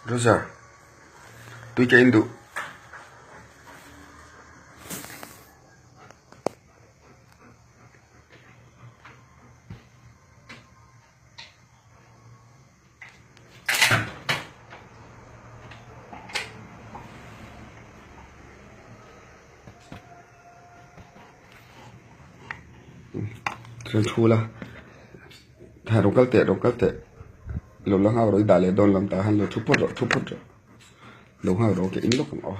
Rosa, tu ke Indo. Terus chula. Thà rong kal te. Lo lang ha rồi dale don lam ta han lo chupot ro. Lo ha ro ke in lo kam o.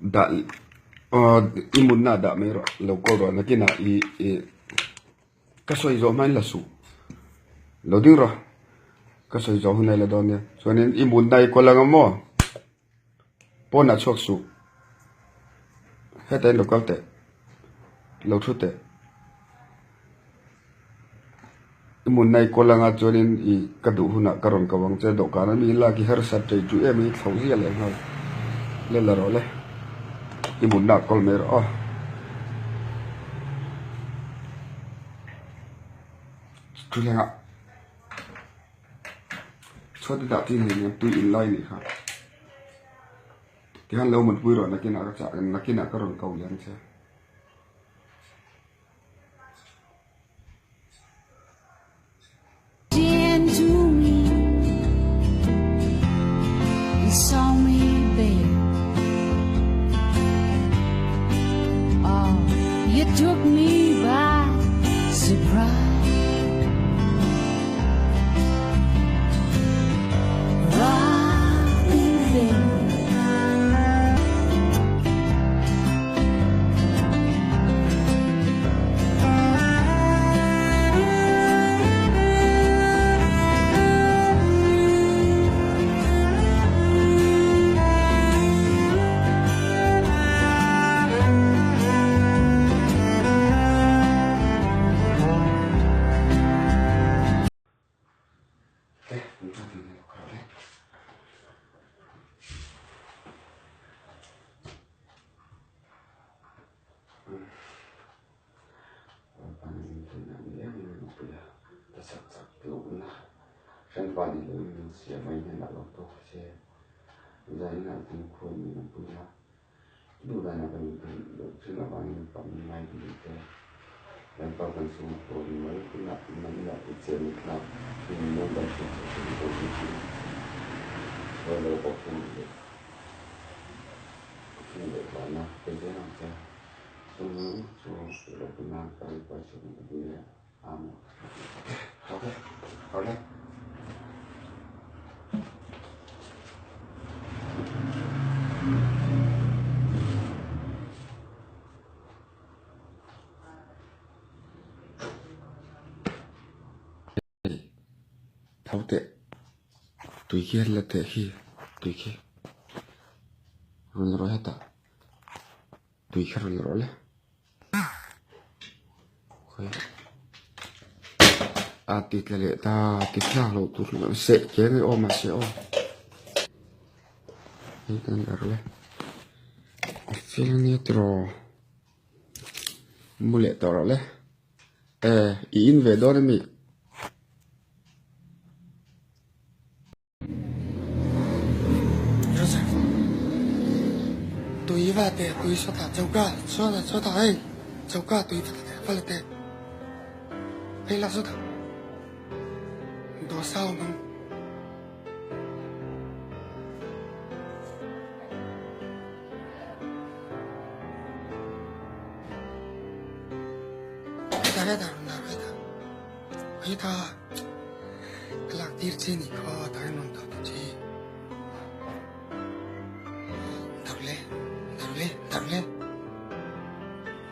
Da imun na da me ro lo ko ro na kina I ka soi zo man la su. Lo ding ro. Ka soi zo hunai la don ne. So nen imun dai ko lang mo. Po na chok su. Hết lo kal te. Lo thu te. Imun nai ko lang a chonin I ka du huna karon ka wang che do ka na mi la ki har sat te ju e mi thau zi le ha. Le la ro le. Imun na kol mer o. Tu le nga. Cho di da tin ni tu in lai ni ha. Ti han lo mun pui ro na kina ka cha na kina karon ka ulian che. Into me, you saw me, babe. Oh, you took me by surprise. Rock me, babe. Sen pani lo sia mai na lo to se zai na tin ko ni na punya du da na kan lo sina bang pa mai di te dan pa kan su ko ni mai na na itse ni na ni no da su ko ni ko lo ko ni ba na ke de na te so lo na ka pa su ni ya amo okay okay thấu tệ tùy kia là tệ khi tùy kia rồi hết ta tùy kia rồi đấy à tịt là lệ ta tịt là lộ tụt nó sẽ chế cái ôm mà sẽ ômนี่กันrồi phiền như trò mua lệ tao rồi in về đó mi tùy vào để tùy cho thả cho thả ấy cháu cả tùy phải là để hay là cho thả đó sao mà hết ta cái lạc tiết trên thì khó thấy nó thật chứ đặt lên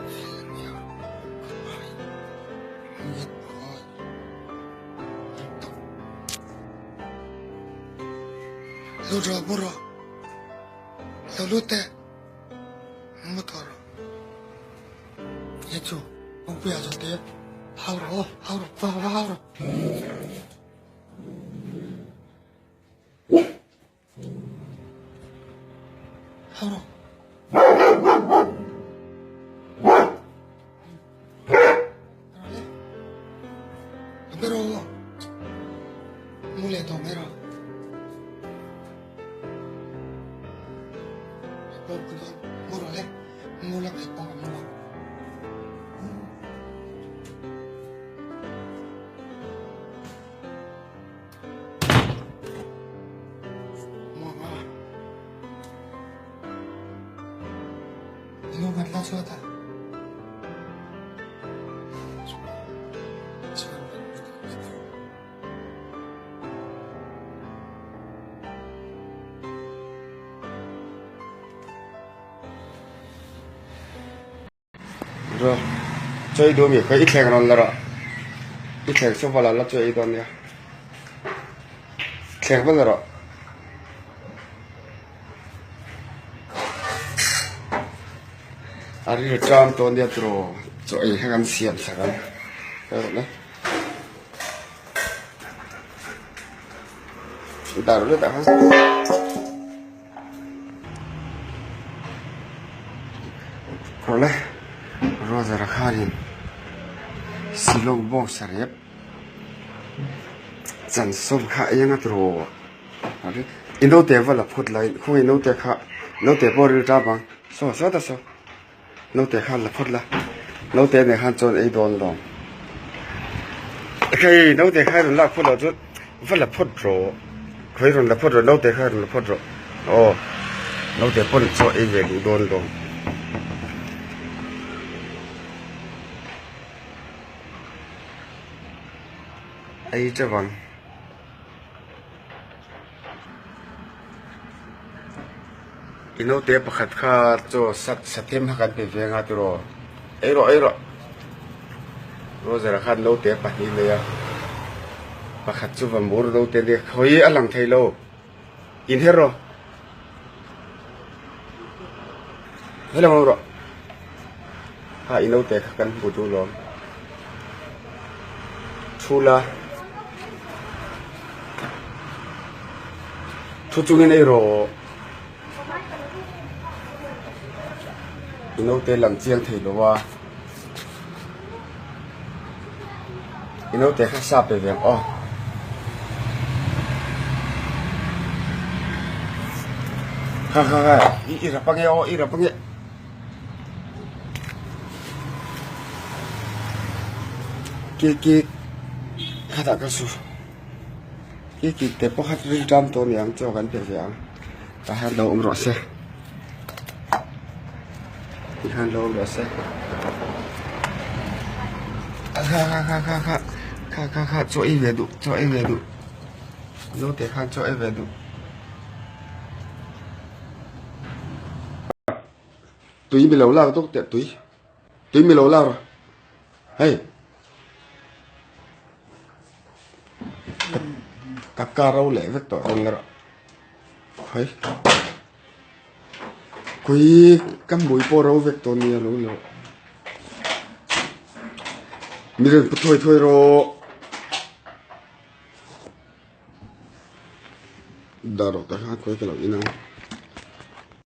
nhiều nhất rồi lô rồi bố rồi lô tệ mất rồi hết chú ông bây giờ thế hao rồi vào rồi hao rồi Pero mule to mero. Muro le mula kay pong mula. Mama. Ino matla suata. rồi chơi đua miệng cái ít thèn rồi là ít thèn số vào là chơi đòn nha thèn vẫn là rồi à đi trạm đòn đi rồi chơi hay làm xiên sao cái đấy đã rồi đã rồi đấy Rosa Rakharin Silong Bo Sarep Chan Som Kha Yang Atro Ino Te Vala Put Line Khu Ino Te Kha No Te Bo Ri Ta Bang So da so No Te Kha La Put La No Te Ne Han Chon Ei Don Dong Kai No Te Kha La Put La Chut Vala Put Ro Khoi Ron La Put Ro No Te Kha La Put Ro Oh No Te Put So Ei Ve Du Don Dong ấy cho bằng ino te pakhat kha cho sat thêm hakan pe venga turo ấy rồi rồi khan lo te pa hi le ya pakhat chu van bur lo te de khoi alang thei lo in hero hello ro ha ino te kan bu tu lo chula 초중에 내로 이노 때 랑지ang theilowa 이노 때 khasa pe veng o ha ira pange o ira pange ki khata ka su cái tế bốc hát ri trăm tô miếng cho gắn về miếng ta hát đầu rõ xe hát đầu rõ xe kha cho ấy về đủ dấu tế khan cho ấy về đủ túi bị lẩu lao tốt tiện túi bị lẩu lao rồi hey kakak rau leh vek to ong ra hai kui kam bui po rau vek to ni lo lo mi re thoi ro da ro ta ha koi ka lo ina